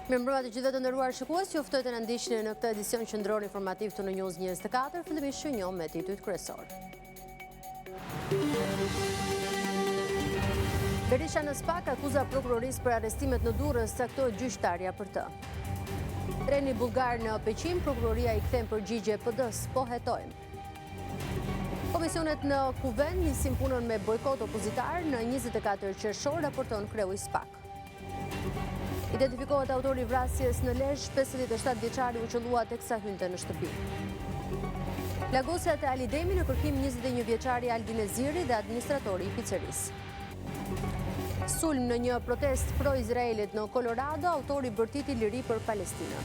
Mirëmbrëma të gjithëve të nderuar shikues, ju ftoj të na ndiqni në këtë edicion qendror informativ të News 24, fillimisht shënjom me titujt kryesor. Berisha në SPAK akuza prokurorisë për arrestimet në Durrës, caktohet gjyqtarja për të. Treni bullgar në Peqim, prokuroria i kthen përgjigje PD-s, po hetojmë. Komisionet në Kuvend nisin punën me bojkot opozitar në 24 qershor, raporton kreu i SPAK. Identifikohet autori i vrasjes në Lezhë, 57 vjeçari u qellua teksa hynte në shtëpi. Plagosja te Ali Demi në kërkim 21 vjeçari Aldin Eziri dhe administratori i picerisë. Sulm në një protest pro-Izraelit në Colorado, autori bërtiti liri për Palestinën.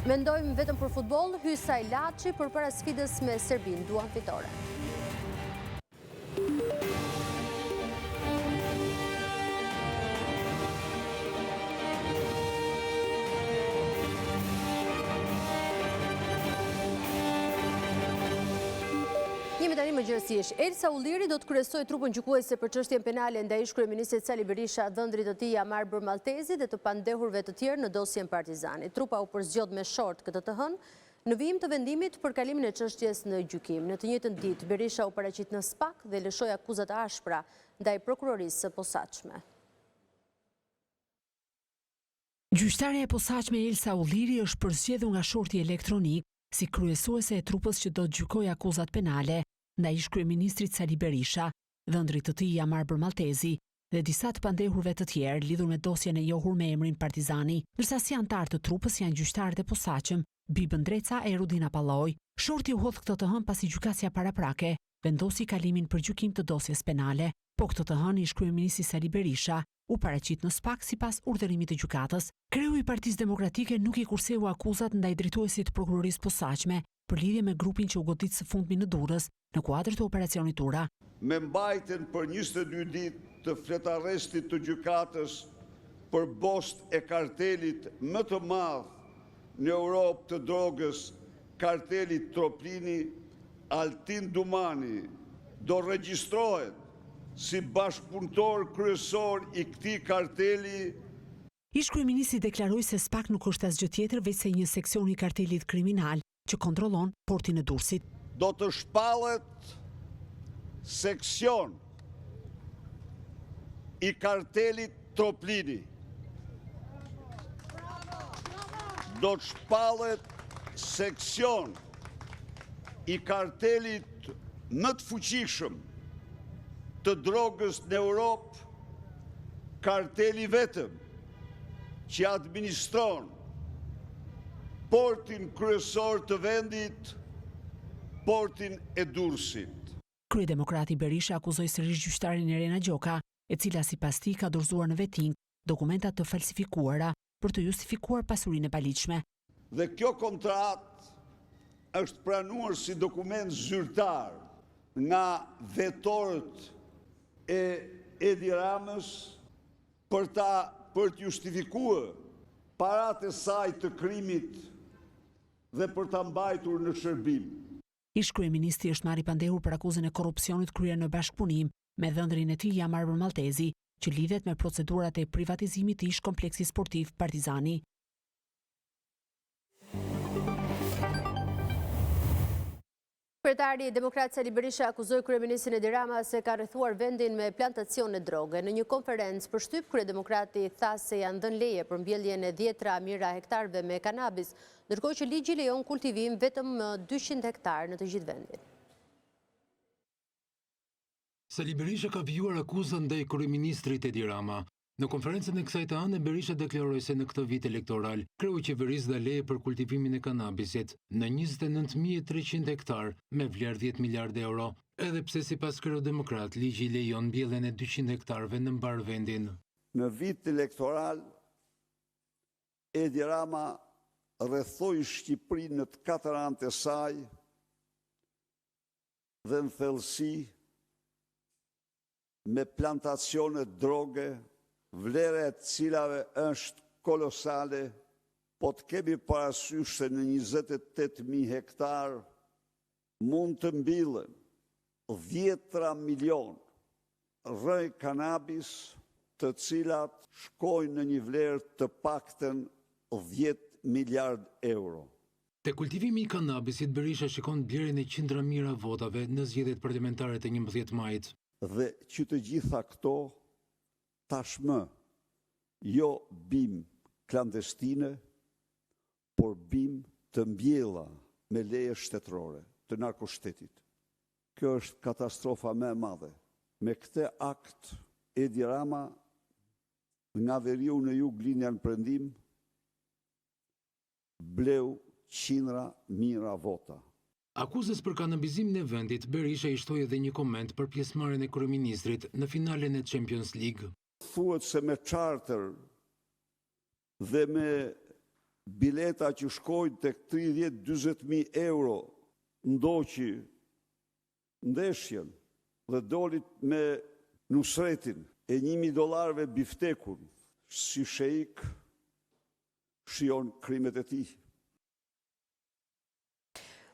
Mendojmë vetëm për futboll, Hysaj Laçi përpara sfidës me Serbinë, duan fitore. Jemi tani më gjërësisht. Elsa Ulliri do të kryesoj trupën gjykuese për çështjen penale ndaj ish-kryeministit Sali Berisha, dhëndrit të tij Amar Bermaltezi dhe të pandehurve të tjerë në dosjen Partizani. Trupa u përzgjodh me short këtë të hënë në vijim të vendimit për kalimin e çështjes në gjykim. Në të njëjtën ditë, Berisha u paraqit në SPAK dhe lëshoi akuzat e ashpra ndaj prokurorisë së posaçme. Gjyqtarja e posaçme Elsa Ulliri është përzgjedhur nga shorti elektronik si kryesuese e trupës që do të gjykojë akuzat penale ndaj ish-kryeministrit Sali Berisha, dhëndrit të tij Amar Bermaltezi dhe disa të pandehurve të tjerë lidhur me dosjen e njohur me emrin Partizani, ndërsa si antar të trupës janë gjyqtarët e posaçëm Bibën Dreca e Rudina Palloj. Shorti u hodh këtë të hënë pasi gjykatësia paraprake vendosi kalimin për gjykim të dosjes penale, po këtë të hënë ish-kryeministi Sali Berisha u paraqit në SPAK sipas urdhërimit të gjykatës. Kreu i Partisë Demokratike nuk i kurseu akuzat ndaj drejtuesit të prokurorisë posaçme për lidhje me grupin që u godit së fundmi në Durrës në kuadër të operacionit Ura. Me mbajtjen për 22 ditë të fletarrestit të gjykatës për bost e kartelit më të madh në Europë të drogës, kartelit Troplini, Altin Dumani do regjistrohet si bashkëpunëtor kryesor i këtij karteli. Ish-kryeministi deklaroi se SPAK nuk është asgjë tjetër veçse një seksion i kartelit kriminal që kontrollon portin e Durrësit. Do të shpallet seksion i kartelit Troplini. Do të shpallet seksion i kartelit më të fuqishëm të drogës në Europë, karteli vetëm që administron portin kryesor të vendit, portin e Durrësit. Kryedemokrati Berisha akuzoi sërish gjyqtarin Irena Gjoka, e cila sipas tij ka dorëzuar në veting dokumenta të falsifikuara për të justifikuar pasurinë e paligjshme. Dhe kjo kontratë është pranuar si dokument zyrtar nga vetorët e Edi Ramës për të justifikuar paratë e saj të krimit dhe për ta mbajtur në shërbim. Ish-kryeministi është marrë i pandehur për akuzën e korrupsionit kryer në bashkëpunim me dhëndrin e tij Amar Bermaltezi, që lidhet me procedurat e privatizimit të ish-kompleksit sportiv Partizani. Kryetari Demokrat Sali Berisha akuzoi kryeministin Edi Rama se ka rrethuar vendin me plantacione droge. Në një konferencë për shtyp, kryedemokrati tha se janë dhënë leje për mbjelljen e 10 mijëra hektarëve me kanabis, ndërkohë që ligji lejon kultivim vetëm 200 hektarë në të gjithë vendin. Sali Berisha ka vijuar akuzën ndaj kryeministrit Edi Rama. Në konferencën e kësaj të hënë, Berisha deklaroi se në këtë vit elektoral, kreu i qeverisë dha leje për kultivimin e kanabisit në 29.300 hektar me vlerë 10 miliardë euro, edhe pse sipas kreut demokrat, ligji lejon mbjelljen e 200 hektarëve në mbar vendin. Në vit elektoral, Edi Rama rrethoi Shqipërinë në të katër anët e saj dhe në thellësi me plantacione droge, vlera e cilave është kolosale, po të kemi parasysh se në 28.000 hektar mund të mbillen 10 milion rrej kanabis të cilat shkojnë në një vlerë të paktën 10 miliard euro. Te kultivimi i kanabisit, Berisha shikon blerjen e qindra mijëra votave në zgjedhjet parlamentare të 11 majit. Dhe që të gjitha këto tashmë jo bim klandestine, por bim të mbjella me leje shtetërore të narkoshtetit. Kjo është katastrofa më e madhe. Me këtë akt, Edi Rama nga veriu në jug linja në prendim, bleu qindra mijëra vota. Akuzës për kanabizimin e vendit, Berisha i shtoi edhe një koment për pjesëmarrjen e kryeministrit në finalen e Champions League. Thuhet se me charter dhe me bileta që shkojnë tek 30-40.000 euro ndoqi ndeshjen dhe dolit me Nusretin e $1.000 biftekun, si sheik shion krimet e tij.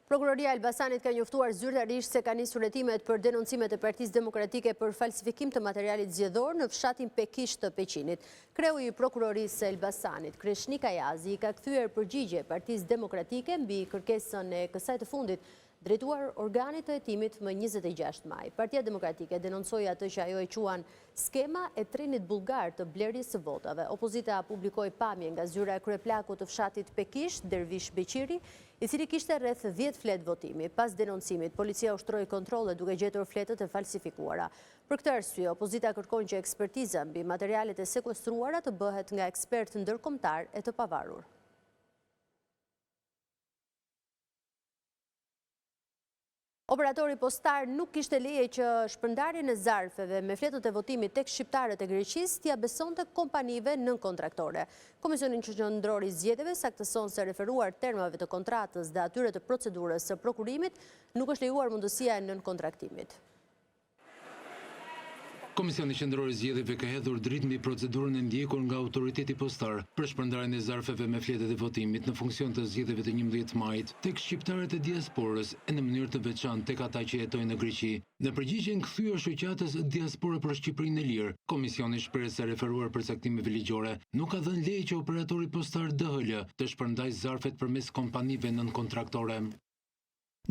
Prokuroria e Elbasanit ka njoftuar zyrtarisht se ka nisur hetimet për denoncimet e Partisë Demokratike për falsifikim të materialit zgjedhor në fshatin Pekish të Peqinit. Kreu i Prokurorisë së Elbasanit, Kreshnik Ayazi, ka kthyer përgjigje Partisë Demokratike mbi kërkesën e kësaj të fundit, drejtuar organit të hetimit më 26 maj. Partia Demokratike denoncoi atë që ajo e quan skema e trenit bullgar të blerjes së votave. Opozita publikoi pamje nga zyra e kryeplakut të fshatit Pekish, Dervish Beqiri, i cili kishte rreth 10 fletë votimi. Pas denoncimit, policia ushtroi kontrolle duke gjetur fletët e falsifikuara. Për këtë arsye, opozita kërkon që ekspertiza mbi materialet e sekuestruara të bëhet nga ekspert ndërkombëtar e të pavarur. Operatori postar nuk kishte leje që shpërndarjen e zarfeve me fletët e votimit tek shqiptarët e Greqisë t'ia besonte kompanive nën-kontraktore. Komisioni Qendror i Zgjedhjeve saktëson se referuar termave të kontratës dhe atyre të procedurës së prokurimit nuk është lejuar mundësia e nën-kontraktimit. Komisioni Qendror i Zgjedhjeve ka hedhur dritë mbi procedurën e ndjekur nga autoriteti postar për shpërndarjen e zarfeve me fletët e votimit në funksion të zgjedhjeve të 11 majit tek shqiptarët e diasporës e në mënyrë të veçantë tek ata që jetojnë në Greqi. Në përgjigjen kthyer shoqatës Diaspora për Shqipërinë e Lirë, komisioni shpreh se referuar përcaktimeve ligjore nuk ka dhënë leje që operatori postar DHL të shpërndajë zarfet përmes kompanive nën-kontraktore.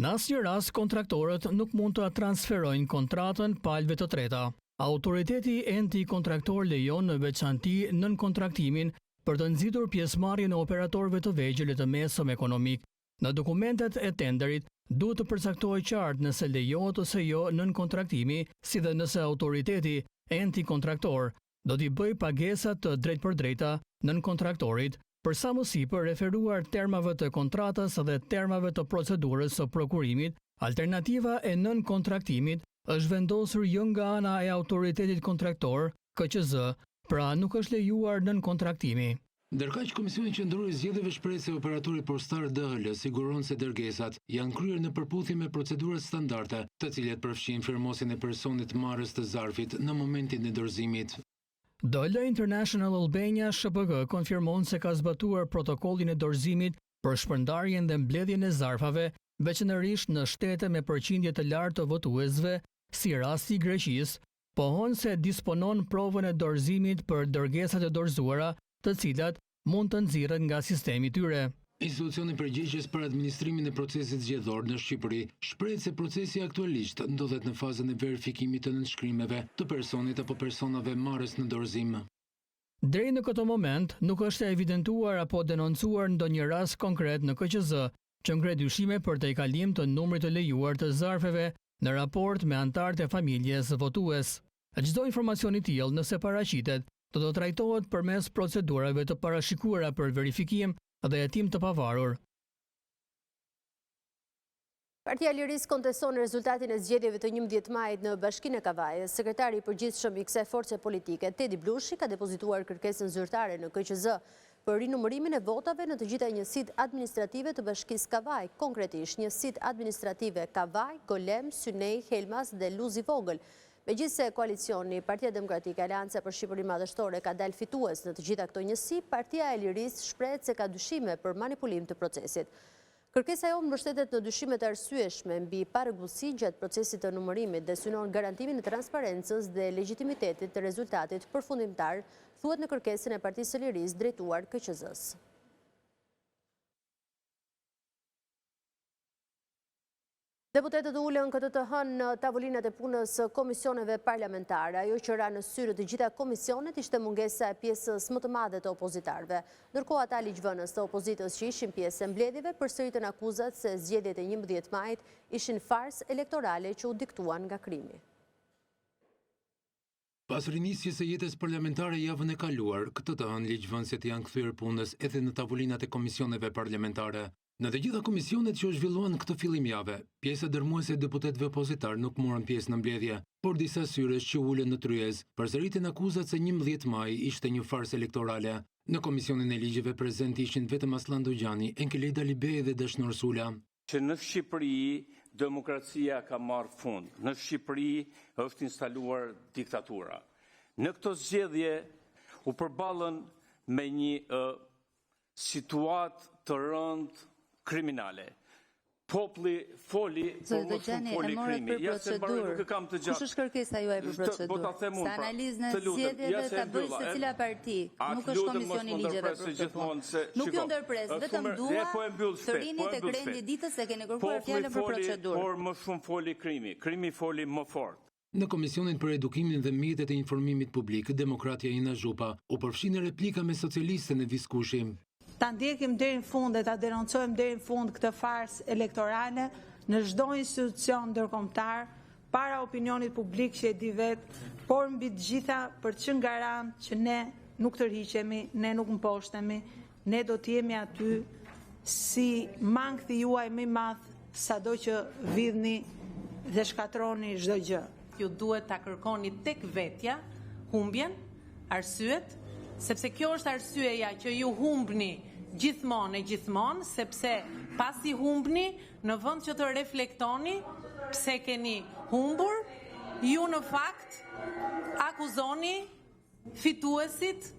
Në asnjë rast kontraktorët nuk mund të transferojnë kontratën palëve të treta. Autoriteti anti-kontraktor lejon në veçanti nën-kontraktimin për të nxitur pjesëmarrjen e operatorëve të vegjël e të mesëm ekonomik. Në dokumentet e tenderit duhet të përcaktohet qartë nëse lejohet ose jo nën-kontraktimi, si dhe nëse autoriteti anti-kontraktor do t'i bëjë pagesat të drejtpërdrejta nën-kontraktorit për sa më sipër referuar termave të kontratës dhe termave të procedurës së prokurimit. Alternativa e nën-kontraktimit është vendosur jo nga ana e autoritetit kontraktor, KQZ, pra nuk është lejuar nën-kontraktimi. Ndërkaq Komisioni Qendror i Zgjedhjeve shpreh se operatori postar DHL siguron se dërgesat janë kryer në përputhje me procedurat standarde, të cilat përfshin firmosjen e personit marrës të zarfit në momentin e dorëzimit. DHL International Albania SHPK konfirmon se ka zbatuar protokollin e dorëzimit për shpërndarjen dhe mbledhjen e zarfave, veçanërisht në shtete me përqindje të lartë të votuesve, si rasti i Greqisë, pohon se disponon provën e dorëzimit për dërgesat e dorëzuara, të cilat mund të nxirren nga sistemi i tyre. Institucioni përgjegjës për administrimin e procesit zgjedhor në Shqipëri shpreh se procesi aktualisht ndodhet në fazën e verifikimit të nënshkrimeve të personit apo personave marrës në dorëzim. Deri në këtë moment nuk është evidentuar apo denoncuar ndonjë rast konkret në KQZ që ngre dyshime për të kalim të numrit të lejuar të zarfeve në raport me anëtarët e familjes votues. Çdo informacion i tillë, nëse paraqitet, do të trajtohet përmes procedurave të parashikuara për verifikim dhe hetim të pavarur. Partia e Lirisë konteston rezultatin e zgjedhjeve të 11 majit në Bashkinë e Kavajës. Sekretari i përgjithshëm i kësaj force politike, Tedi Blushi, ka depozituar kërkesën zyrtare në KQZ për rinumërimin e votave në të gjitha njësitë administrative të Bashkisë Kavaj, konkretisht njësitë administrative Kavaj, Golem, Synej, Helmas dhe Luzi Vogël. Megjithse koalicioni Partia Demokratike Aleanca për Shqipërinë Madhështore ka dalë fitues në të gjitha këto njësi, Partia e Lirisë shpreh se ka dyshime për manipulim të procesit. Kërkesa jonë mbështetet në dyshimet arsyeshme mbi parregullsi gjatë procesit të numërimit dhe synon garantimin e transparencës dhe legjitimitetit të rezultatit përfundimtar, thuhet në kërkesën e Partisë së Lirisë drejtuar KQZ-s. Deputetët ulën këtë të hënë në tavolinat e punës komisioneve parlamentare. Ajo që ra në syre të gjitha komisionet ishte mungesa e pjesës më të madhe të opozitarve. Ndërkohë ata ligjvënës të opozitës që ishin pjesë e mbledhjeve përsëritën akuzat se zgjedhjet e 11 majit ishin farsë elektorale që u diktuan nga krimi. Pas rinisjes së jetës parlamentare javën e kaluar, këtë të hënë ligjvënësit janë kthyer punës edhe në tavolinat e komisioneve parlamentare. Në të gjitha komisionet që u zhvilluan këtë fillim jave, pjesa dërmuese e deputetëve opozitar nuk morën pjesë në mbledhje, por disa syresh që ulën në tryez përsëritën akuzat se 11 maj ishte një farsë elektorale. Në komisionin e ligjeve prezent ishin vetëm Aslan Dogjani, Enkelej Dalibej dhe Dashnor Sula. Që në Shqipëri demokracia ka marrë fund. Në Shqipëri është instaluar diktatura. Në këto zgjedhje u përballën me një situatë të rëndë kriminale. Populli foli, por më shumë foli krimi. Ja se nuk e kam të gjatë. Kush është kërkesa juaj për procedurë? Sa analizë në zgjedhjeve ta bëj se cila parti. Nuk është komisioni i ligjeve për këtë. Nuk ju ndërpres, vetëm dua të rini tek rendi ditës se keni kërkuar fjalën për procedurë. Por më shumë foli krimi. Krimi foli më fort. Në Komisionin për Edukimin dhe Mjetet e Informimit Publik, demokratja Ina Zhupa u përfshi në replika me socialistën e Viskushi. Ta ndjekim deri në fund dhe ta denoncojmë deri në fund këtë farsë elektorale në çdo institucion ndërkombëtar, para opinionit publik që e di vetë, por mbi të gjitha për të qenë garant që ne nuk tërhiqemi, ne nuk mposhtemi, ne do të jemi aty si mangthi juaj më i madh, sado që vidhni dhe shkatroni çdo gjë. Ju duhet ta kërkoni tek vetja humbjen, arsyet, sepse kjo është arsyeja që ju humbni gjithmonë, sepse pasi humbni, në vend që të reflektoni pse keni humbur, ju në fakt akuzoni fituesit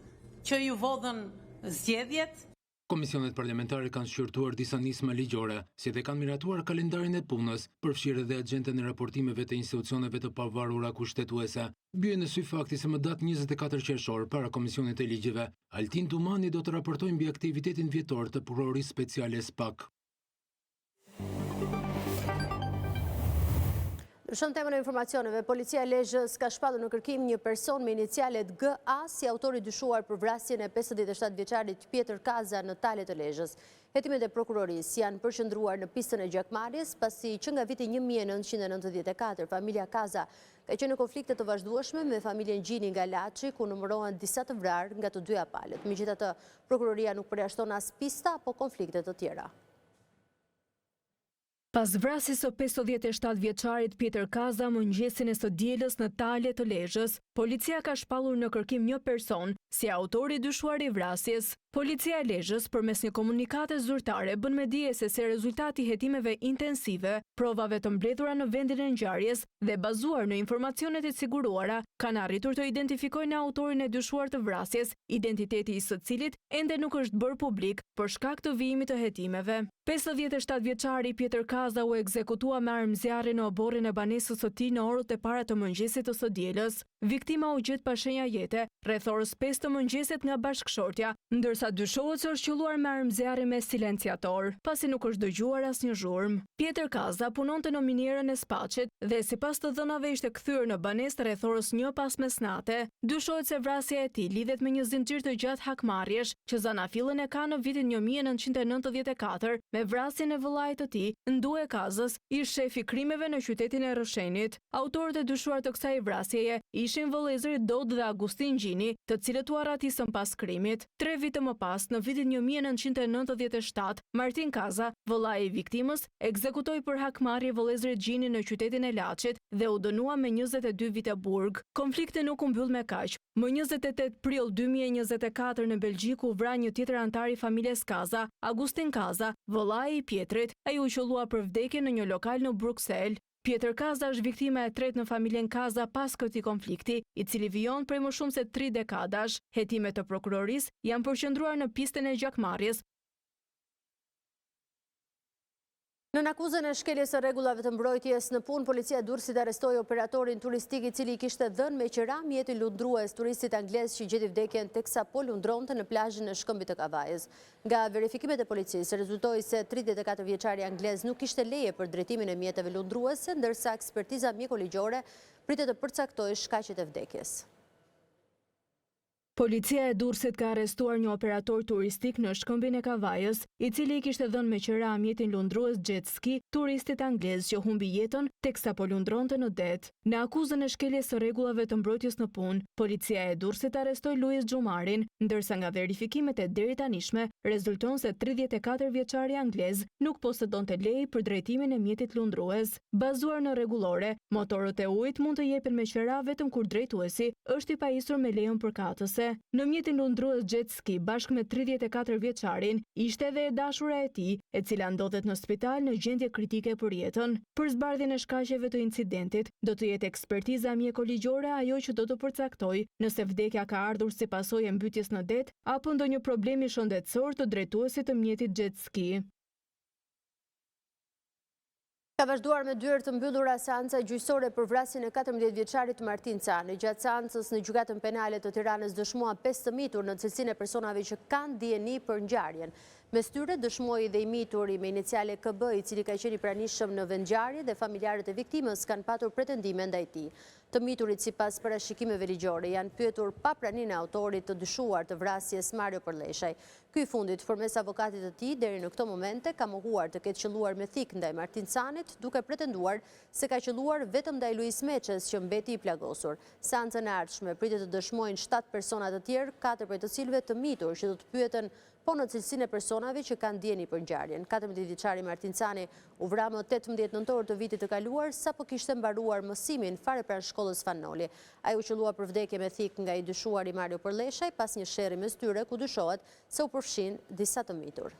që ju vodhën zgjedhjet. Komisionet parlamentare kanë shqyrtuar disa nisma ligjore, si dhe kanë miratuar kalendarin e punës, përfshirë dhe agjendën e raportimeve të institucioneve të pavarura kushtetuese. Bie në sy fakti se më datë 24 qershor para Komisionit e Ligjeve, Altin Tumani do të raportojnë mbi aktivitetin vjetor të Prokurorisë Speciale SPAK. Ndryshon temën e informacioneve, policia e Lezhës ka shpallur në kërkim një person me inicialet GA si autori dyshuar për vrasjen e 57 vjeçarit Pjetër Kaza në Tale të Lezhës. Hetimet e prokurorisë janë përqendruar në pistën e gjakmarrjes, pasi që nga viti 1994 familja Kaza ka qenë në konflikte të vazhdueshme me familjen Gjini nga Laçi, ku numërohen disa të vrarë nga të dyja palët. Megjithatë, prokuroria nuk përjashton as pista apo konflikte të tjera. Pas vrasjes së 57 vjeçarit Pjetër Kaza mëngjesin e së dielës në Tale të Lezhës, policia ka shpallur në kërkim një person si autori dyshuar i vrasjes. Policia e Lezhës përmes një komunikate zyrtare bën me dije se rezultati i hetimeve intensive, provave të mbledhura në vendin e ngjarjes dhe bazuar në informacionet e siguruara, kanë arritur të identifikojnë autorin e dyshuar të vrasjes, identiteti i së cilit ende nuk është bërë publik për shkak të vijimit të hetimeve. 57 vjeçari Pjetër Kaza u ekzekutua me armëzjarre në oborrin e banesës së tij në orët e para të mëngjesit të së dielës. Viktima u gjet pa shenja jete rreth orës 5 të mëngjesit nga bashkëshortja, ndërsa dyshohet se është qelluar me armëzjarre me silenciator, pasi nuk është dëgjuar asnjë zhurmë. Pjetër Kaza punonte në minierën e Spaçit dhe sipas të dhënave ishte kthyer në banesë rreth orës 1 pas mesnate. Dyshohet se vrasja e tij lidhet me një zinxhir të gjatë hakmarrjesh që zanafillën e ka në vitin 1994 me vrasjen e vëllait të tij, Ndue Kazës, ish shefi krimeve në qytetin e Rrëshenit. Autorët e dyshuar të kësaj vrasjeje ishin vëllezërit Dod dhe Agustin Gjini, të cilët u arratisën pas krimit. 3 vite më pas, në vitin 1997, Martin Kaza, vëllai i viktimës, ekzekutoi për hakmarrje vëllezërit Gjini në qytetin e Laçit dhe u dënua me 22 vite burg. Konflikti nuk u mbyll me kaq. Më 28 prill 2024 në Belgjiku u vra një tjetër antar i familjes Kaza, Agustin Kaza, vëllai i Pjetrit. Ai u qellua për vdekje në një lokal në Bruksel. Pjetër Kaza është viktima e tretë në familjen Kaza pas këtij konflikti, i cili vijon prej më shumë se 3 dekadash. Hetimet të prokurorisë janë përqendruar në pistën e gjakmarrjes Në akuzën e shkeljes së rregullave të mbrojtjes në punë, policia e Durrësit arrestoi operatorin turistik i cili i kishte dhënë me qira mjetin lundrues turistit anglez që gjeti vdekjen teksa po lundronte në plazhin e Shkëmbit të Kavajës. Nga verifikimet e policisë rezultoi se 34 vjeçari anglez nuk kishte leje për drejtimin e mjeteve lundruese, ndërsa ekspertiza mjekoligjore pritet të përcaktojë shkaqet e vdekjes. Policia e Durrësit ka arrestuar një operator turistik në Shkëmbin e Kavajës, i cili i kishte dhënë me qira mjetin lundrues jet ski turistit anglez që humbi jetën teksa po lundronte në det. Në akuzën e shkeljes së rregullave të mbrojtjes në punë, policia e Durrësit arrestoi Luis Xhumarin, ndërsa nga verifikimet e deri tanishme rezulton se 34 vjeçari anglez nuk posedonte lejë për drejtimin e mjetit lundrues. Bazuar në rregullore, motorët e ujit mund të jepen me qira vetëm kur drejtuesi është i pajisur me lejen përkatëse. Në mjetin lundrues jet ski bashkë me 34 vjeçarin ishte edhe e dashura e tij, e cila ndodhet në spital në gjendje kritike për jetën. Për zbardhjen e shkaqeve të incidentit, do të jetë ekspertiza mjekoligjore ajo që do të përcaktojë nëse vdekja ka ardhur si pasojë e mbytjes në det apo ndonjë problemi shëndetësor të drejtuesit të mjetit jet ski. Ka vazhduar me dyert të mbyllura seanca gjyqësore për vrasjen e 14 vjeçarit Martin Cani. Gjatë seancës në gjykatën penale të Tiranës dëshmuan 5 të mitur në cilësinë e personave që kanë dieni për ngjarjen. Mes tyre dëshmoi dhe i mituri me iniciale KB, i cili ka qenë i pranishëm në vendngjarje dhe familjarët e viktimës kanë patur pretendime ndaj tij. Të miturit sipas parashikimeve ligjore janë pyetur pa praninë e autorit të dyshuar të vrasjes Mario Përleshaj. Ky i fundit, përmes avokatit të tij, deri në këto momente ka mohuar të ketë qelluar me thik ndaj Martin Canit, duke pretenduar se ka qelluar vetëm ndaj Luis Meçes që mbeti i plagosur. Seancën e ardhshme pritet të dëshmojnë 7 persona të tjerë, 4 prej të cilëve të mitur që do të pyeten po në cilësinë e personave që kanë dieni për ngjarjen. 14 vjeçari Martin Cani u vra më 18 nëntor të vitit të kaluar sapo kishte mbaruar mësimin fare pranë shkollës Fanoli. Ai u qellua për vdekje me thik nga i dyshuari Mario Përleshaj pas një sherrri mes tyre ku dyshohet se u përfshin disa të mitur.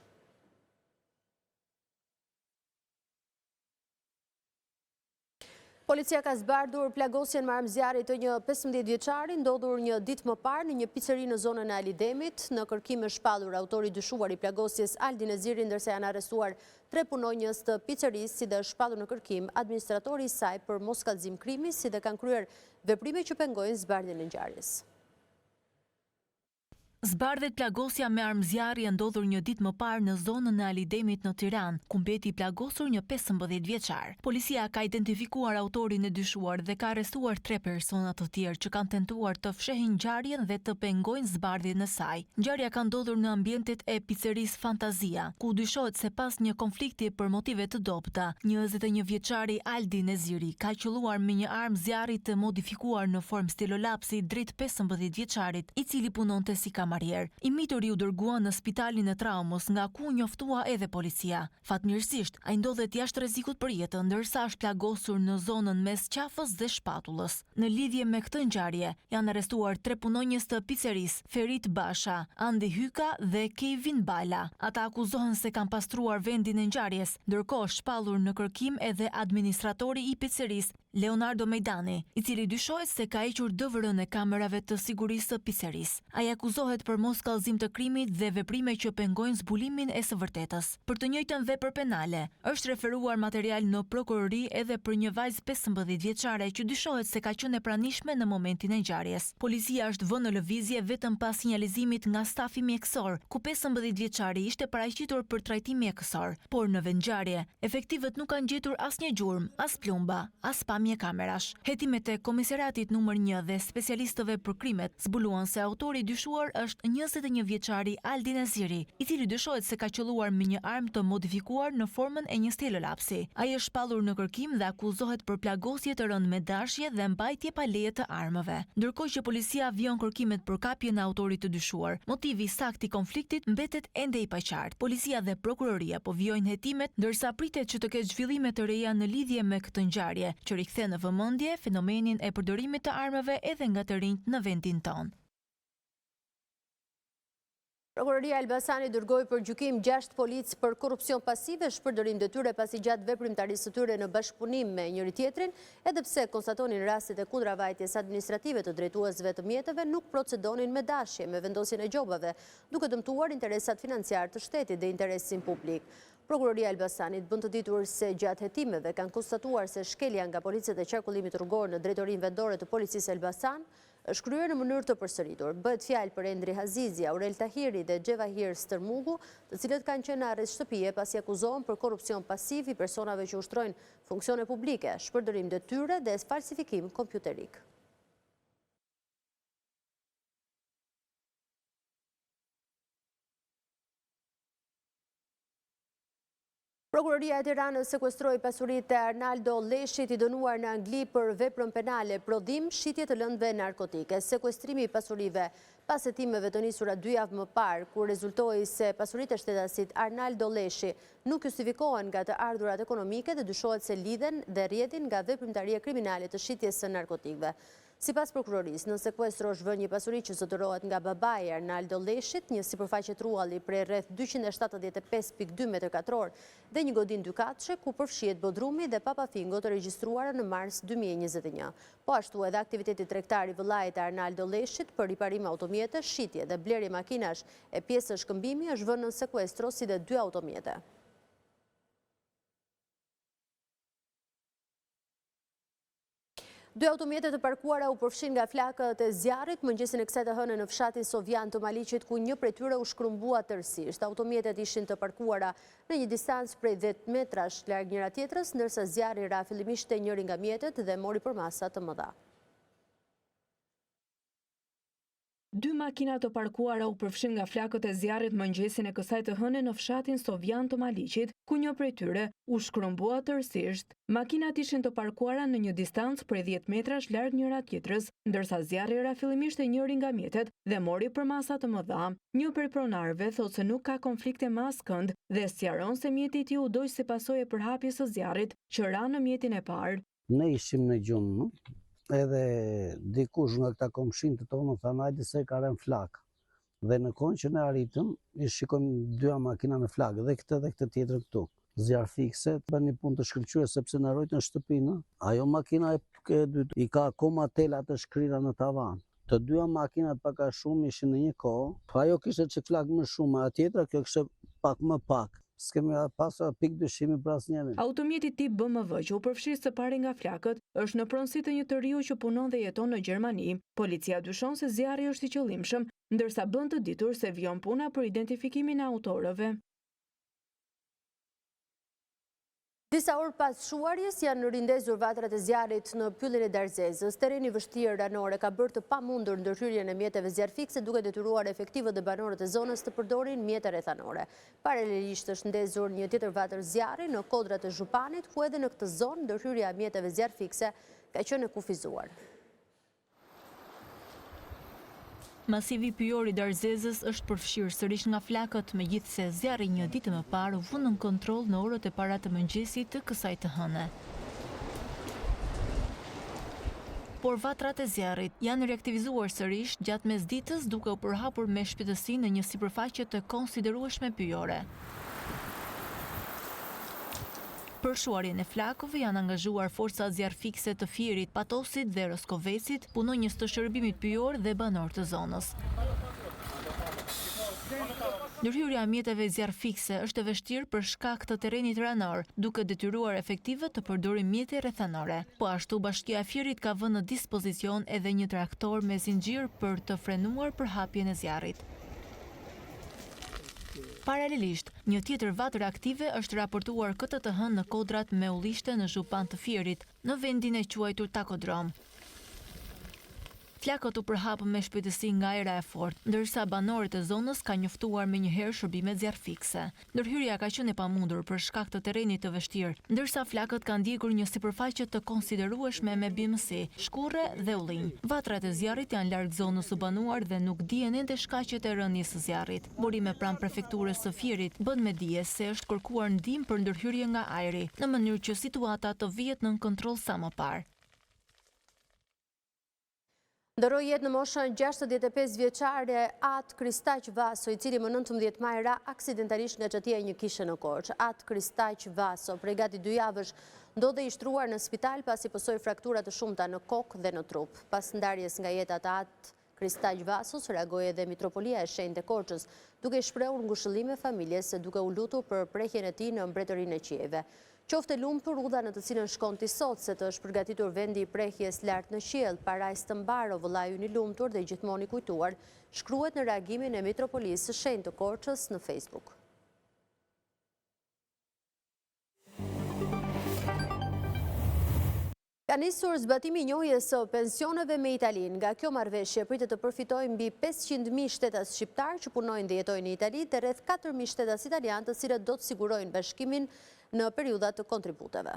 Policia ka zbardhur plagosjen me armëzjarri të një 15 vjeçari ndodhur një ditë më parë në një piceri në zonën e Alidemit. Në kërkim është shpallur autori dyshuar i plagosjes Aldin Eziri, ndërsa janë arrestuar 3 punonjës të picerisë, si dhe është shpallur në kërkim administratori i saj për moskallëzim krimi, si dhe kanë kryer veprime që pengojnë zbardhjen e ngjarjes. Zbardhet plagosja me armëzjarri e ndodhur një ditë më parë në zonën e Alidemit në Tiranë, ku mbeti i plagosur një 15 vjeçar. Policia ka identifikuar autorin e dyshuar dhe ka arrestuar 3 persona të tjerë që kanë tentuar të fshehin ngjarjen dhe të pengojnë zbardhjen e saj. Ngjarja ka ndodhur në ambientet e picerisë Fantazia, ku dyshohet se pas një konflikti për motive të dobta, 21 vjeçari Aldin Eziri ka qelluar me një armë zjarri të modifikuar në formë stilolapsi drejt 15 vjeçarit, i cili punonte si I mituri u dërgua në spitalin e traumës, nga ku njoftua edhe policia. Fatmirësisht, ai ndodhet jashtë rrezikut për jetën, ndërsa është plagosur në zonën mes qafës dhe shpatullës. Në lidhje me këtë ngjarje, janë arrestuar 3 punonjës të picerisë, Ferit Basha, Andi Hyka dhe Kevin Bala. Ata akuzohen se kanë pastruar vendin e ngjarjes, ndërkohë shpallur në kërkim edhe administratori i picerisë, Leonardo Mejdani, i cili dyshohet se ka hequr DVR-n e kamerave të sigurisë së picerisë. Ai akuzohet për mos kallëzim të krimit dhe veprime që pengojnë zbulimin e së vërtetës. Për të njëjtën vepër penale, është referuar material në prokurori edhe për një vajzë 15 vjeçare që dyshohet se ka qenë e pranishme në momentin e ngjarjes. Policia është vënë në lëvizje vetëm pas sinjalizimit nga stafi mjekësor, ku 15 vjeçari ishte paraqitur për trajtim mjekësor, por në vendngjarje, efektivët nuk kanë gjetur asnjë gjurmë, as plumba, as pamje kamerash. Hetimet e komisariatit numër 1 dhe specialistëve për krimet zbuluan se autori dyshuar është 21 vjeçari Aldin Eziri, i cili dyshohet se ka qelluar me një armë të modifikuar në formën e një stilolapsi. Ai është shpallur në kërkim dhe akuzohet për plagosje të rënë me dashje dhe mbajtje pa leje të armëve. Ndërkohë që policia vijon kërkimet për kapjen e autorit të dyshuar, motivi sakt i konfliktit mbetet ende i paqartë. Policia dhe prokuroria po vijojnë hetimet, ndërsa pritet që të ketë zhvillime të reja në lidhje me këtë ngjarje, që rikthen në vëmendje fenomenin e përdorimit të armëve edhe nga të rinjt në vendin tonë. Prokuroria e Elbasanit dërgoi për gjykim 6 policë për korrupsion pasiv e shpërdorim detyre pasi gjatë veprimtarisë së tyre në bashkëpunim me njëri tjetrin, edhe pse konstatonin rastet e kundravajtjes administrative të drejtuesve të mjeteve nuk procedonin me dashje me vendosjen e gjobave, duke dëmtuar interesat financiar të shtetit dhe interesin publik. Prokuroria e Elbasanit bën të ditur se gjatë hetimeve kanë konstatuar se shkelja nga policët e qarkullimit rrugor në drejtorinë vendore të policisë Elbasan është kryer në mënyrë të përsëritur. Bëhet fjalë për Endri Hazizi, Aurel Tahiri dhe Gjevahir Stërmugu, të cilët kanë qenë në arrest shtëpie pasi akuzohen për korrupsion pasiv i personave që ushtrojnë funksione publike, shpërdorim detyre dhe falsifikim kompjuterik. Prokuroria e Tiranës sekuestroi pasuritë e Arnaldo Leshit, i dënuar në Angli për veprën penale prodhim, shitje të lëndëve narkotike. Sekuestrimi i pasurive pas hetimeve të nisura 2 javë më parë, kur rezultoi se pasuritë e shtetasit Arnaldo Leshi nuk justifikohen nga të ardhurat ekonomike dhe dyshohet se lidhen dhe rrjedhin nga veprimtaria kriminale të shitjes së narkotikëve. Sipas prokurorisë, në sekuestro është vënë një pasuri që zotërohet nga babai Arnaldo Leshit, një sipërfaqe trualli prej rreth 275.2 m2 dhe një godinë dykatëshe ku përfshihet bodrumi dhe papafingo të regjistruara në mars 2021. Po ashtu edhe aktiviteti tregtar i vëllait të Arnaldo Leshit për riparim automjete, shitje dhe blerje makinash e pjesësh shkëmbimi është vënë në sekuestro si dhe 2 automjete. Dy automjete të parkuara u përfshin nga flakët e zjarrit mëngjesin e kësaj të hënë në fshatin Sovjan të Maliqit, ku një prej tyre u shkrumbua tërësisht. Automjetet ishin të parkuara në një distancë prej 10 metrash larg njëra tjetrës, ndërsa zjarri ra fillimisht te njëri nga mjetet dhe mori përmasa të mëdha. 2 makina të parkuara u përfshin nga flakët e zjarrit mëngjesin e kësaj të hënë në fshatin Sovjan të Maliqit, ku një prej tyre u shkrumbua tërësisht. Makinat ishin të parkuara në një distancë prej 10 metrash larg njëra tjetrës, ndërsa zjarri ra fillimisht te njëri nga mjetet dhe mori përmasa të mëdha. Një prej pronarëve thotë se nuk ka konflikte me askënd dhe sqaron se mjeti i tij u doq si pasojë e përhapjes së zjarrit që ra në mjetin e parë. Ne ishim në gjumë, edhe dikush nga këta komshin të tonë thanë hajde se ka rënë flak. Dhe në kohën që ne arritëm, i shikojmë 2 makina në flak, dhe këtë tjetër këtu. Zjarr fikse, bën një punë të shkëlqyer sepse na rojtën shtëpinë. Ajo makina e dytë i ka akoma tela të shkrira në tavan. Të 2 makinat pak a shumë ishin në një kohë. Ajo kishte çik flak më shumë, a tjetra kjo kishte pak më pak. S'kemi pasur pik dyshimi për asnjërin. Automjeti tip BMW që u përfshis së pari nga flakët është në pronësi të një të riu që punon dhe jeton në Gjermani. Policia dyshon se zjarri është i qëllimshëm, ndërsa bën të ditur se vjon puna për identifikimin e autorëve. Disa orë pas shuarjes janë rindezur vatrat e zjarrit në pyllin e Darzezës. Tereni vështirë ranore ka bërë të pamundur ndërhyrjen e mjeteve zjarfikse, duke detyruar efektivët dhe banorët e zonës të përdorin mjete rrethanore. Paralelisht është ndezur një tjetër vatër zjarri në kodrat e Zhupanit, ku edhe në këtë zonë ndërhyrja e mjeteve zjarfikse ka qenë e kufizuar. Masivi pyjor i Darzezës është përfshirë sërish nga flakët, megjithse zjarri një ditë më parë u vënë në kontroll në orët e para të mëngjesit të kësaj të hënë. Por vatrat e zjarrit janë reaktivizuar sërish gjatë mesditës, duke u përhapur me shpejtësi në një sipërfaqe të konsiderueshme pyjore. Për shuarjen e flakëve janë angazhuar forca zjarrfikse të Firit, Patosit dhe Roskovecit, punonjës të shërbimit pyjor dhe banor të zonës. Ndërhyrja e mjeteve zjarrfikse është e vështirë për shkak të terrenit ranor, duke detyruar efektive të përdorin mjete rrethanore. Po ashtu Bashkia e Firit ka vënë në dispozicion edhe një traktor me zinxhir për të frenuar përhapjen e zjarrit. Paralelisht, një tjetër vatër aktive është raportuar këtë të hënë në kodrat me ullishte në Zhupan të Firit, në vendin e quajtur Takodrom. Flakët u përhapën me shpejtësi nga ajra e fortë, ndërsa banorët e zonës kanë njoftuar menjëherë shërbime zjarrfikse. Ndërhyrja ka qenë e pamundur për shkak të terrenit të vështirë, ndërsa flakët kanë ndjekur një sipërfaqe të konsiderueshme me bimësi, shkurre dhe ullinj. Vatrat e zjarrit janë larg zonës së banuar dhe nuk dihen ende shkaqet e rënies së zjarrit. Burime pranë prefekturës së Firit bën me dije se është kërkuar ndihmë për ndërhyrje nga ajri, në mënyrë që situata të vihet nën kontroll sa më parë. Ndëroi jetë në moshën 65 vjeçare Atë Kristaq Vaso, i cili më 19 maj ra aksidentalisht nga çatia e një kishe në Korçë. Atë Kristaq Vaso, prej gati 2 javësh, ndodhe i shtruar në spital pasi pësoi fraktura të shumta në kokë dhe në trup. Pas ndarjes nga jeta të Atë Kristaq Vasos, reagoi edhe Mitropolia e Shenjtë e Korçës, duke shprehur ngushëllime familjes se duke u lutur për prehjen e tij në mbretërinë e qiejve. Qofte lumtur rrudha në të cilën shkon ti sot, se të është përgatitur vendi i prehjes lart në qiell, parajs të mbaro, vëllai ynë i lumtur dhe gjithmonë i kujtuar, shkruhet në reagimin e Mitropolisë së Shenjtë të Korçës në Facebook. Ka nisur zbatimi i njohjes së pensioneve me Italinë. Nga kjo marrëveshje pritet të përfitojnë mbi 500.000 shtetas shqiptar që punojnë dhe jetojnë në Itali, dhe rreth 4.000 shtetas italianë, të cilët do të sigurojnë bashkimin në periudhat të kontributeve.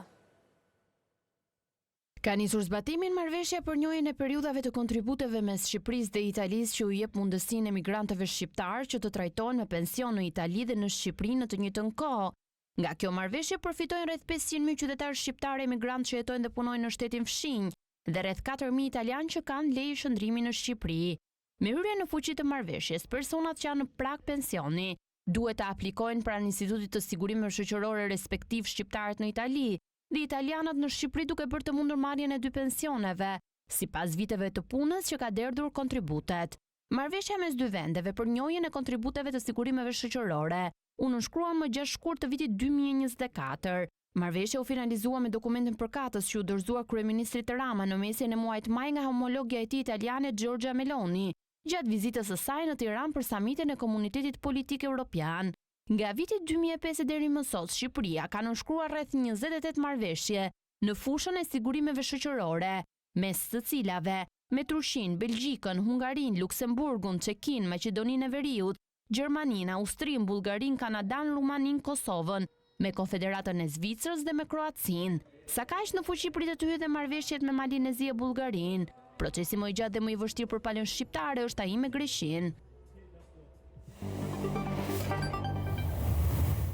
Ka nisur zbatimin marrëveshja për njohjen e periudhave të kontributeve mes Shqipërisë dhe Italisë, që u jep mundësinë emigrantëve shqiptar që të trajtohen me pension në Itali dhe në Shqipëri në të njëjtën kohë. Nga kjo marrëveshje përfitojnë rreth 500.000 qytetarë shqiptarë emigrantë që jetojnë dhe punojnë në shtetin fshinj dhe rreth 4.000 italianë që kanë leje shëndrimi në Shqipëri. Me hyrjen në fuqi të marrëveshjes, personat që janë në prag pensioni duhet të aplikojnë pranë Institutit të Sigurimeve Shoqërore respektiv shqiptarët në Itali dhe italianët në Shqipëri, duke bërë të mundur marrjen e 2 pensioneve, sipas viteve të punës që ka derdhur kontributet. Marrëveshja mes 2 vendeve për njohjen e kontributeve të sigurimeve shoqërore u nënshkrua më 6 shkurt të vitit 2024. Marrëveshja u finalizua me dokumentin përkatës që u dorëzua kryeministrit Rama në mesin e muajit maj nga homologja e tij italiane Giorgia Meloni, gjatë vizitës së saj në Tiranë për samitin e Komunitetit Politik Evropian. Nga viti 2005 deri më sot, Shqipëria ka nënshkruar rreth 28 marrëveshje në fushën e sigurimeve shoqërore, mes të cilave me Turqinë, Belgjikën, Hungarinë, Luksemburgun, Çekinë, Maqedoninë e Veriut, Gjermaninë, Austrinë, Bullgarinë, Kanadan, Rumaninë, Kosovën, me Konfederatën e Zvicrës dhe me Kroacinë. Sa kaq në fuqi pritet të hyjë dhe marrëveshjet me Malinezi e Bullgarinë. Procesi më i gjatë dhe më i vështirë për palën shqiptare është ai me Greqinë.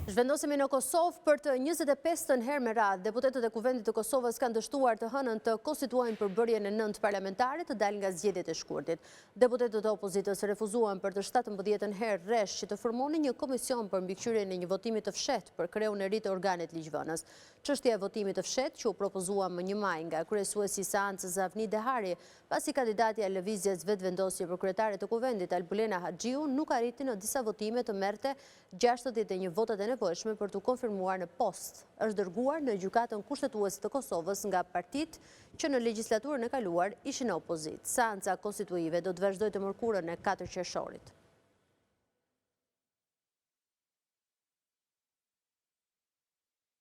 Zhvendosemi në Kosovë për të 25-ën herë me radhë. Deputetët e Kuvendit të Kosovës kanë dështuar të hënën të konstituojnë përbërjen e 9 parlamentare të dalë nga zgjedhjet e shkurtit. Deputetët e opozitës refuzuan për të 17-ën herë rresh që të formonin një komision për mbikëqyrjen e një votimi të fshehtë për kreun e ri të organet ligjvënës. Çështja e votimit të fshehtë që u propozua më 1 maj nga kryesuesi i seancës Avni Dehari, pasi kandidatja e lëvizjes vetvendosje për kryetare të Kuvendit Albulena Haxhiu nuk arriti në disa votime të merrte 61 votat e nevojshme për të konfirmuar në post. Është dërguar në gjykatën kushtetuese të Kosovës nga partitë që në legjislaturën e kaluar ishin në opozit. Seanca konstituive do të vazhdojë të mërkurën e 4 qershorit.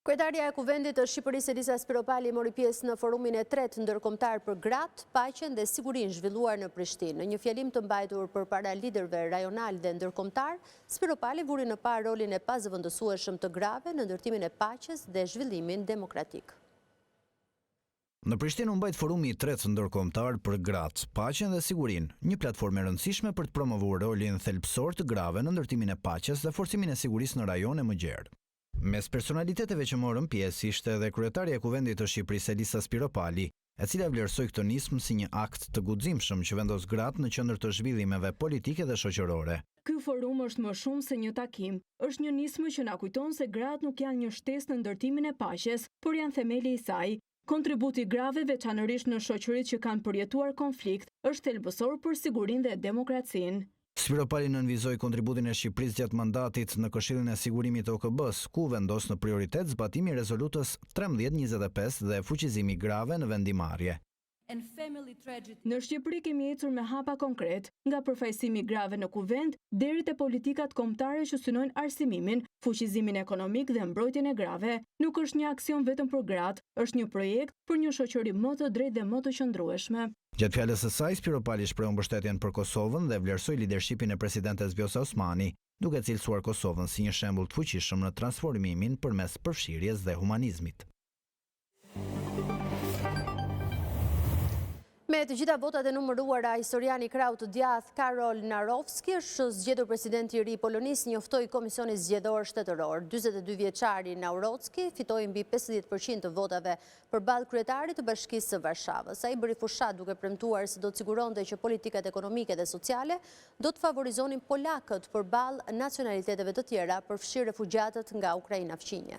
Kryetarja e Kuvendit të Shqipërisë Elisa Spiropali mori pjesë në forumin e 3 ndërkombëtar për gratë, paqen dhe sigurinë zhvilluar në Prishtinë. Në një fjalim të mbajtur përpara liderëve rajonal dhe ndërkombëtar, Spiropali vuri në parë rolin e pazëvendësueshëm të grave në ndërtimin e paqes dhe zhvillimin demokratik. Në Prishtinë u mbajt forumi i 3 ndërkombëtar për gratë, paqen dhe sigurinë, një platformë e rëndësishme për të promovuar rolin thelbësor të grave në ndërtimin e paqes dhe forcimin e sigurisë në rajone më gjerë. Mes personaliteteve që morën pjesë ishte edhe kryetaria e Kuvendit të Shqipërisë Elisa Spiropali, e cila vlerësoi këtë nismë si një akt të guximshëm që vendos gratë në qendër të zhvillimeve politike dhe shoqërore. Ky forum është më shumë se një takim, është një nismë që na kujton se gratë nuk janë një shtesë në ndërtimin e paqes, por janë themeli i saj. Kontributi grave, veçanërisht në shoqëritë që kanë përjetuar konflikt, është thelbësor për sigurinë dhe demokracinë. Spiropali nënvizoi kontributin e Shqipërisë gjatë mandatit në Këshillin e Sigurimit të OKB-s, ku vendos në prioritet zbatimi i rezolutës 1325 dhe fuqizimi grave në vendimarrje. Në Shqipëri kemi ecur me hapa konkret, nga përfaqësimi grave në kuvend deri te politikat kombëtare që synojnë arsimimin, fuqizimin ekonomik dhe mbrojtjen e grave. Nuk është një aksion vetëm për gratë, është një projekt për një shoqëri më të drejtë dhe më të qëndrueshme. Gjatë fjalës së saj, Spiropali shpreu mbështetjen për Kosovën dhe vlerësoi lidershipin e presidentes Vjosa Osmani, duke cilësuar Kosovën si një shembull të fuqishëm në transformimin përmes përfshirjes dhe humanizmit. Me Me të gjitha votat e numëruara, historiani krau të djathtë Karol Nawrocki është zgjedhur presidenti i ri i Polonisë, njoftoi Komisioni Zgjedhor Shtetëror. 42 vjeçari Nawrocki fitoi mbi 50% të votave përballë kryetarit të Bashkisë së Varshavës. Ai bëri fushat duke premtuar se do të siguronte që politikat ekonomike dhe sociale do të favorizonin polakët përballë nacionaliteteve të tjera, përfshirë refugjatët nga Ukraina fqinje.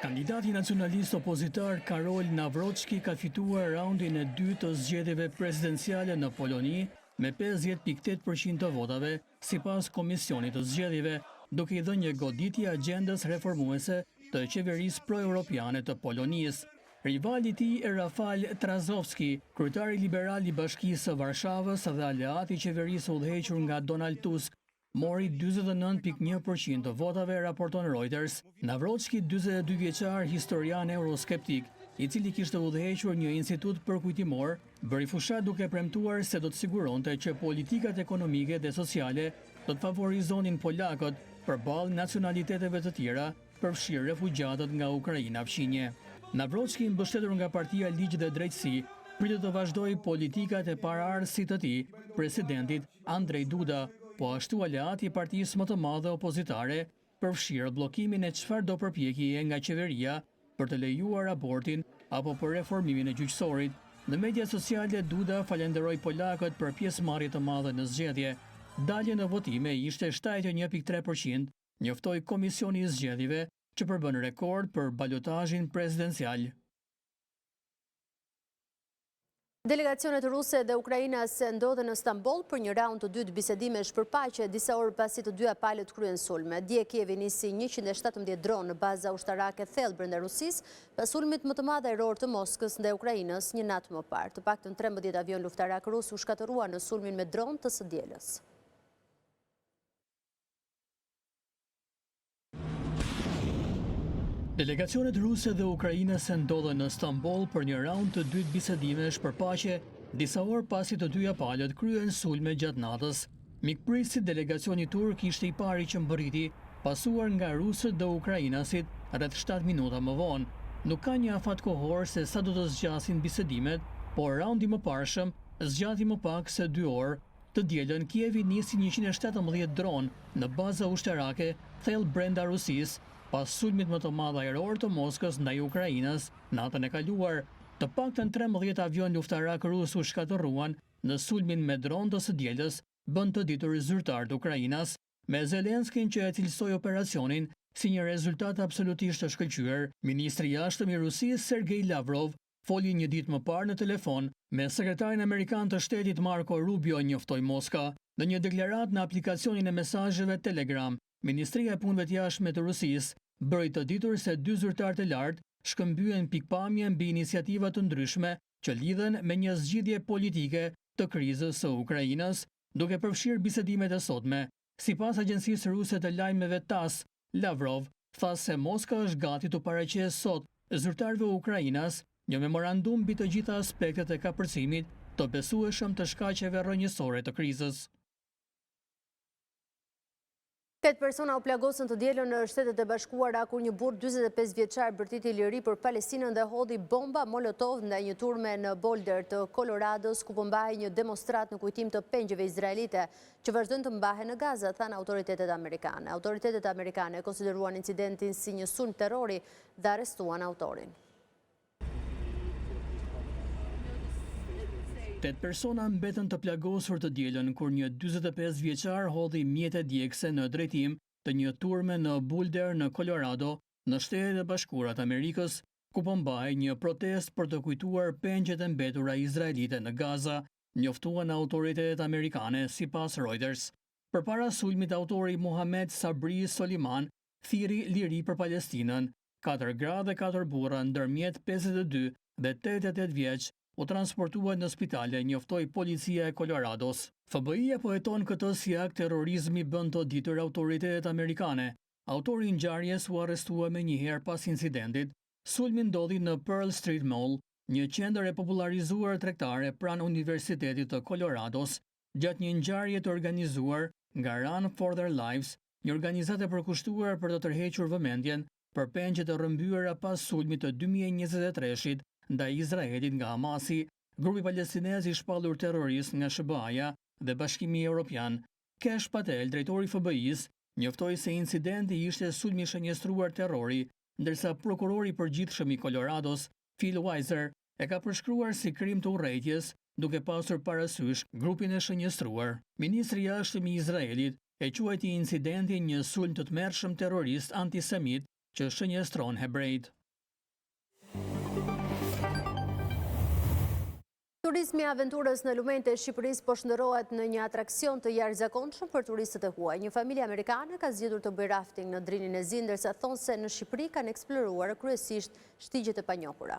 Kandidati nacionalist opozitar Karol Nawrocki ka fituar raundin e dytë të zgjedhjeve presidenciale në Poloni me 50.8% të votave, sipas Komisionit të Zgjedhjeve, duke i dhënë një goditje agjendës reformuese të qeverisë pro-europiane të Polonisë. Rivali i tij Rafal Trzaskowski, kryetari liberal i Bashkisë së Varshavës dhe aleati i qeverisë udhëhequr nga Donald Tusk, mori 49.1% të votave, raporton Reuters. Nawrocki, 42 vjeçar historian euroskeptik, i cili kishte udhëhequr një institut përkujtimor, bëri fushat duke premtuar se do të siguronte që politikat ekonomike dhe sociale do të favorizonin polakët përballë nacionaliteteve të tjera, përfshirë refugjatët nga Ukraina fqinje. Nawrocki, mbështetur nga Partia Ligj dhe Drejtësi, pritet të vazhdojë politikat e paraardhësit të tij, presidentit Andrzej Duda, po ashtu aleati i partisë më të madhe opozitare, përfshirë bllokimin e çfarëdo përpjekjeje nga qeveria për të lejuar abortin apo për reformimin e gjyqësorit. Në media sociale, Duda falenderoi polakët për pjesëmarrje të madhe në zgjedhje. Dalja në votime ishte 71.3%, njoftoi Komisioni i Zgjedhjeve, që përbën rekord për balotazhin presidencial. Delegacionet ruse dhe Ukrainas ndodhen në Stamboll për një raund të dytë bisedimesh për paqe, disa orë pasi të dyja palët kryen sulme. Dje Kievi nisi 117 dronë në baza ushtarake thellë brenda Rusisë, pas sulmit më të madh ajror të Moskës ndaj Ukrainës një natë më parë. Të paktën 13 avion luftarak rus u shkatëruan në sulmin me dronë të së dielës. Delegacionet ruse dhe ukrainase ndodhen në Stamboll për një raund të dytë bisedimesh për paqe, disa orë pasi të dyja palët kryen sulme gjatë natës. Mikprisi delegacioni turk ishte i pari që mbërriti, pasuar nga rusët dhe ukrainasit rreth 7 minuta më vonë. Nuk ka një afat kohor se sa do të zgjasin bisedimet, por raundi më parshëm zgjati më pak se 2 orë. Të dielën Kievi nisi 117 dronë në baza ushtarake thellë brenda Rusisë, pas sulmit më të madh ajror të Moskës ndaj Ukrainës natën e kaluar. Të paktën 13 avion luftarak rus u shkatëruan në sulmin me dronë të së dielës, bën të ditur zyrtar të Ukrainës, me Zelenskin që e cilësoi operacionin si një rezultat absolutisht të shkëlqyer. Ministri i jashtëm i Rusisë Sergej Lavrov foli një ditë më parë në telefon me sekretarin amerikan të shtetit Marco Rubio, njoftoi Moska. Në një deklaratë në aplikacionin e mesazheve Telegram, Ministria e Punëve të Jashtme të Rusisë bëri të ditur se dy zyrtar të lartë shkëmbyen pikpamje mbi iniciativa të ndryshme që lidhen me një zgjidhje politike të krizës së Ukrainës, duke përfshirë bisedimet e sotme. Sipas agjencisë ruse të lajmeve TASS, Lavrov tha se Moska është gati të paraqesë sot zyrtarëve e Ukrainës një memorandum mbi të gjitha aspektet e kapërcimit të besueshëm të shkaqeve rrënjësore të krizës. 8 persona u plagosën të dielën në Shtetet e Bashkuara kur një burr 45 vjeçar bërtiti liri për Palestinën dhe hodhi bomba molotov ndaj një turme në Boulder të Colorados, ku po mbahej një demonstrat në kujtim të pengjeve izraelite që vazhdojnë të mbahen në Gaza, thanë autoritetet amerikane. Autoritetet amerikane konsideruan incidentin si një sulm terrori dhe arrestuan autorin. 8 persona mbetën të plagosur të dielën kur një 45 vjeçar hodhi mjete djegëse në drejtim të një turme në Boulder në Colorado, në Shtetet e Bashkuara të Amerikës, ku po mbahej një protestë për të kujtuar pengjet e mbetura izraelite në Gaza, njoftuan autoritetet amerikane sipas Reuters. Përpara sulmit, autori Mohamed Sabri Soliman thiri liri për Palestinën. 4 gra dhe 4 burra ndërmjet 52 dhe 88 vjeç u transportuan në spitale, njoftoi policia e Colorados. FBI po heton këtë si akt terrorizmi, bën të ditur autoritetet amerikane. Autori i ngjarjes u arrestua me njëherë pas incidentit. Sulmi ndodhi në Pearl Street Mall, një qendër e popularizuar tregtare pranë Universitetit të Colorados, gjatë një ngjarje të organizuar nga Run for Their Lives, një organizatë e përkushtuar për të tërhequr vëmendjen për pengjet e rrëmbyera pas sulmit të 2023-shit ndaj Izraelit nga Hamasi, grupi palestinez i shpallur terrorist nga SBA-ja dhe Bashkimi Evropian. Kesh Patel, drejtori i FBI-s, njoftoi se incidenti ishte sulm i shënjestruar terrori, ndërsa prokurori i përgjithshëm i Colorados, Phil Weiser, e ka përshkruar si krim të urrejtjes, duke pasur parasysh grupin e shënjestruar. Ministri i Jashtëm i Izraelit e quajti incidentin një sulm të tmerrshëm terrorist antisemit që shënjestron hebrejt. Turizmi i aventurës në lumenjtë e Shqipërisë po shndërrohet në një atraksion të jashtëzakonshëm për turistët e huaj. Një familje amerikane ka zgjedhur të bëjë rafting në Drinin e Zi, ndërsa thonë se në Shqipëri kanë eksploruar kryesisht shtigjet e panjohura.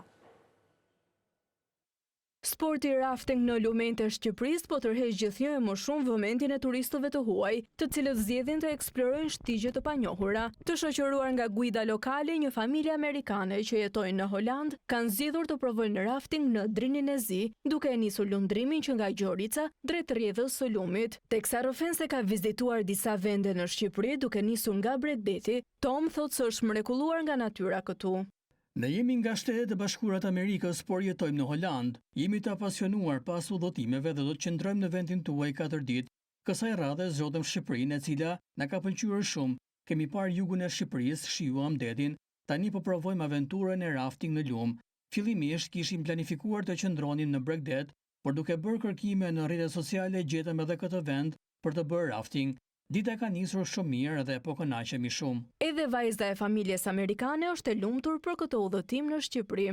Sporti rafting në lumenjtë e Shqipërisë po tërheq gjithnjë e më shumë vëmendjen e turistëve të huaj, të cilët zgjedhin të eksplorojnë shtigje të panjohura. Të shoqëruar nga guida lokale, një familje amerikane që jetojnë në Holand kanë zgjedhur të provojnë rafting në Drinin e Zi, duke e nisur lundrimin që nga Gjorica drejt rrjedhës së lumit. Teksa Rofense ka vizituar disa vende në Shqipëri duke nisur nga Bredbeti, Tom thotë se është mrekulluar nga natyra këtu. Ne jemi nga Shtetet e Bashkuara të Amerikës, por jetojmë në Holand. Jemi të apasionuar pas udhëtimeve dhe do të qëndrojmë në vendin tuaj 4 ditë. Kësaj radhe zgjodëm Shqipërinë, e cila na ka pëlqyer shumë. Kemi parë jugun e Shqipërisë, shijuam detin, tani po provojmë aventurën e rafting në lum. Fillimisht kishim planifikuar të qëndronim në Bregdet, por duke bërë kërkime në rrjetet sociale gjetëm edhe këtë vend për të bërë rafting. Dita ka nisur shumë mirë dhe po kënaqemi shumë. Edhe vajza e familjes amerikane është e lumtur për këtë udhëtim në Shqipëri.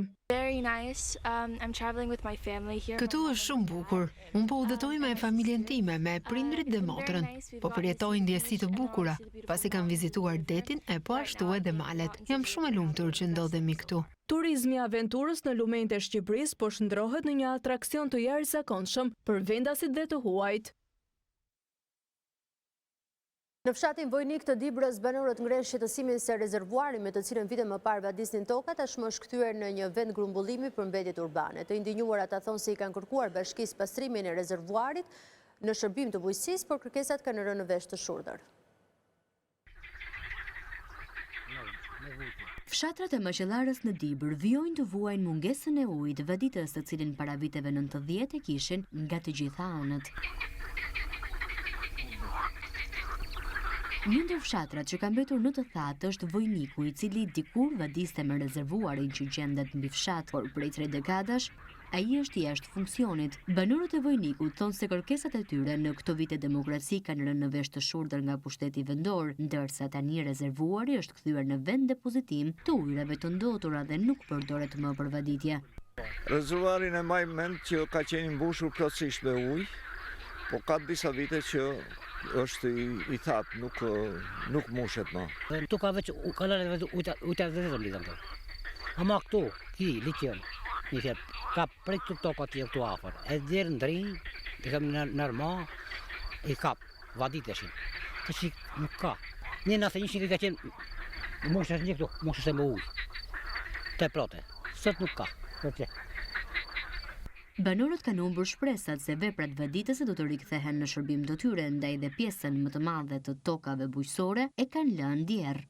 Këtu është shumë bukur. Unë po udhëtoj me familjen time, me prindrit dhe motrën. Po përjetoj ndjesi të bukura, pasi kam vizituar detin e po ashtu edhe malet. Jam shumë e lumtur që ndodhemi këtu. Turizmi i aventurës në lumenjtë e Shqipërisë po shndrohet në një atraksion të jashtëzakonshëm për vendasit dhe të huajt. Në fshatin Vojnik të Dibrës, banorët ngrenë shqetësimin se rezervuari me të cilën vite më parë vadisnin toka tashmë është kthyer në një vend grumbullimi për mbetjet urbane. Të indinjuarat thonë se i kanë kërkuar bashkisë pastrimin e rezervuarit në shërbim të bujqësisë, por kërkesat kanë rënë në vesh të shurdhër. Fshatrat e Maqellarës në Dibër vijojnë të vuajnë mungesën e ujit, vaditës të cilin para viteve 90 e kishin nga të gjitha anët. Një ndër fshatrat që ka mbetur në të thatë është Vojniku, i cili dikur vadiste me rezervuarin që gjendet mbi fshat, por prej 3 dekadash ai është jashtë funksionit. Banorët e Vojnikut thonë se kërkesat e tyre në këto vite demokraci kanë rënë në vesh të shurdhër nga pushteti vendor, ndërsa tani rezervuari është kthyer në vend depozitim të ujrave të ndotura dhe nuk përdoret më për vaditje. Rezervuarin e maj mend që ka qenë mbushur plotësisht me ujë, po ka disa vite që është i thatë, nuk mushet më. Tu ka veç kalare ujta vetëm lidhëm të. Ama këtu, liqen, ka prej këtu toka tje këtu afer. E dherë ndrinë, i kam nërma, i kap, vaditeshin. Të që nuk ka. Një nëse një që ka qenë mushës një këtu, mushës e më ujë. Të plote, sot nuk ka. Banorët kanë humbur shpresat se veprat vaditëse do të rikthehen në shërbim të tyre, ndaj dhe pjesën më të madhe të tokave bujqësore e kanë lënë djerë.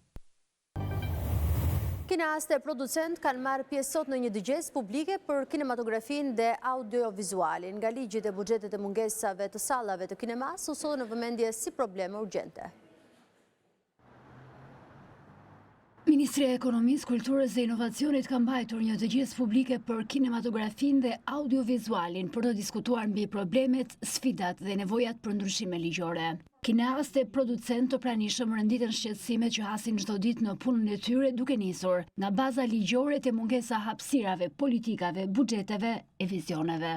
Kineaste e producent kanë marrë pjesë sot në një dëgjes publike për kinematografin dhe audiovizualin. Nga ligjit e buxhetet e mungesave të sallave të kinemas u sodën në vëmendje si probleme urgjente. Ministria e Ekonomisë, Kulturës dhe Inovacionit ka mbajtur një dëgjes publike për kinematografin dhe audiovizualin për të diskutuar mbi problemet, sfidat dhe nevojat për ndryshime ligjore. Kineaste producent të pranishëm rënditën shqetësimet që hasin çdo ditë në punën e tyre duke nisur nga baza ligjore të mungesa hapësirave, politikave, buxheteve e vizioneve.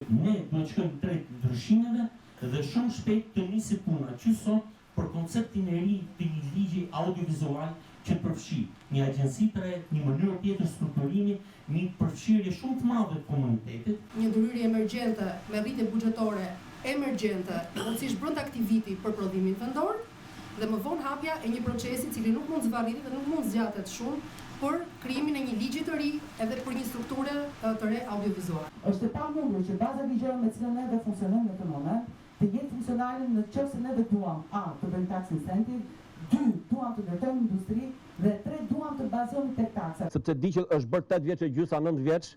Ne do të shkojmë drejt ndryshimeve dhe shumë shpejt të nisi puna që sot për konceptin e ri të një ligji audiovizual që përfshi një agjenci të re, një mënyrë tjetër strukturimi, një përfshirje shumë të madhe të komunitetit. Një ndryrje emergjente me rritje buxhetore emergjente, rëndësisht brenda aktiviti për prodhimin vendor, dhe më vonë hapja e një procesi cili nuk mund zvarritet dhe nuk mund zgjatet shumë për krijimin e një ligji të ri edhe për një strukture të re audiovizuale. Është e pamundur që baza ligjore me cilën ne do funksionojmë në këtë moment të jetë funksionale në çështën e duam të bëjmë tax incentive, 2 duam të ndërtojmë industri Dhe 3 duam të bazohemi tek taksa. Sepse di që është bërë 8 vjeç e gjysmë, 9 vjeç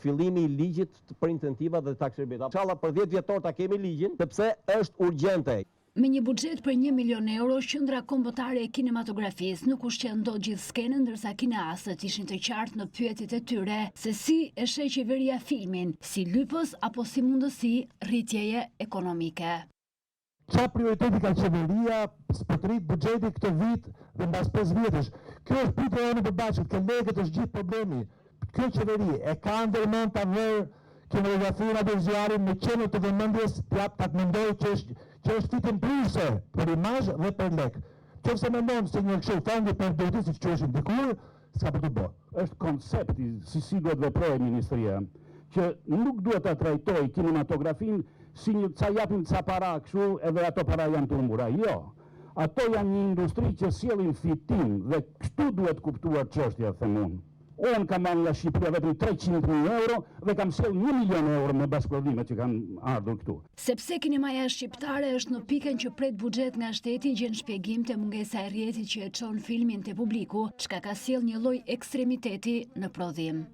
fillimi i ligjit për incentiva dhe taksë shërbeta. Inshallah për 10 vjetor ta kemi ligjin, sepse është urgjente. Me një buxhet për 1 milion euro, Qendra Kombëtare e Kinematografisë nuk ushqen dot gjithë skenën, ndërsa kineastët ishin të qartë në pyetjet e tyre se si e sheh qeveria filmin, si lypës apo si mundësi rritjeje ekonomike. Qa prioriteti ka qeveria për të rritë buxheti këtë vit dhe mbas 5 vjetësh? Kjo është pyetja e përbashkët, që legët është gjithë problemi. Kjo qeveri e ka ndërmend ta vërë kinematografinë apo zjarrin në qendër të vëmendjes, ta mendoj që është fitim pryrëse për imazh dhe për lek. Nëse mendon se një kështu fondi për budget siç quheshin dikur, s'ka për të bërë. Është koncepti si duhet veprojë ministria, që nuk duhet ta trajtoj kinematografinë si një ca japim ca para kështu edhe ato para janë të humbura. Jo. Ato janë një industri që sjellin fitim dhe kështu duhet kuptuar çështja, them unë. Unë kam marrë nga Shqipëria vetëm 300.000 euro dhe kam sjell 1 milion euro me bashkëprodhimet që kanë ardhur këtu. Sepse kinemaja shqiptare është në pikën që pret buxhet nga shteti, gjen shpjegim te mungesa e rrjetit që e çon filmin te publiku, çka ka sjell një lloj ekstremiteti në prodhim.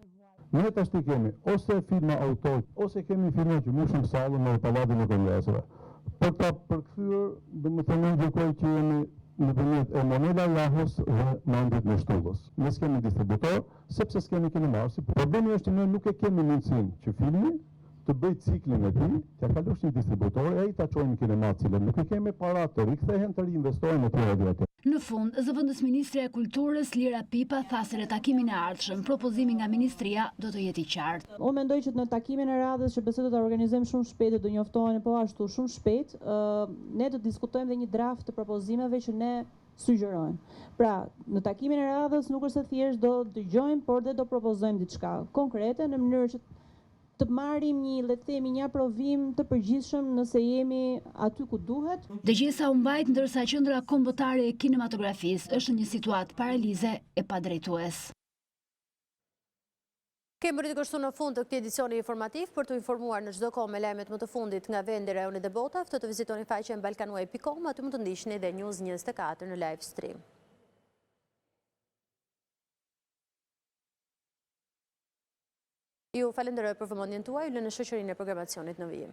Ne tash kemi ose filma autor, ose kemi filma që mushim sallën në pallatin e kongreseve. Për ta përkthyer, domethënë gjykoj që jemi nëpërmjet Emanuela Lahos dhe Mandit në Shtullës. Ne s'kemi distributor, sepse s'kemi kinemarsi. Problemi është që ne nuk e kemi mundësinë që filmi të bëj ciklin e tij, t'ia kalosh një distributor e ai ta çojmë në kinema, cilën nuk i kemi para të rikthehen të reinvestojnë në tërë. Në fund, zëvendës Ministrja e Kulturës Lira Pipa tha se në takimin e ardhshëm propozimi nga ministria do të jetë i qartë. Unë mendoj që në takimin e radhës që besoj do ta organizojmë shumë shpejt dhe do njoftoheni po ashtu shumë shpejt, ne do të diskutojmë dhe një draft të propozimeve që ne sugjerojmë. Pra, në takimin e radhës nuk është se thjesht do dëgjojmë, por dhe do propozojmë diçka konkrete në mënyrë që të marrim një, le të themi, një aprovim të përgjithshëm nëse jemi aty ku duhet. Dëgjesa u mbajt ndërsa Qendra Kombëtare e Kinematografisë është në një situatë paralize e padrejtues. Kemi rritë kështu në fund të këtij edicioni informativ. Për të informuar në çdo kohë me lajmet më të fundit nga vendi, rajonit dhe bota, ftohet të vizitoni faqen balkanweb.com, aty mund të ndiqni dhe News 24 në live stream. Ju falenderoj për vëmendjen tuaj, lënë shoqërinë e programacionit në vijim.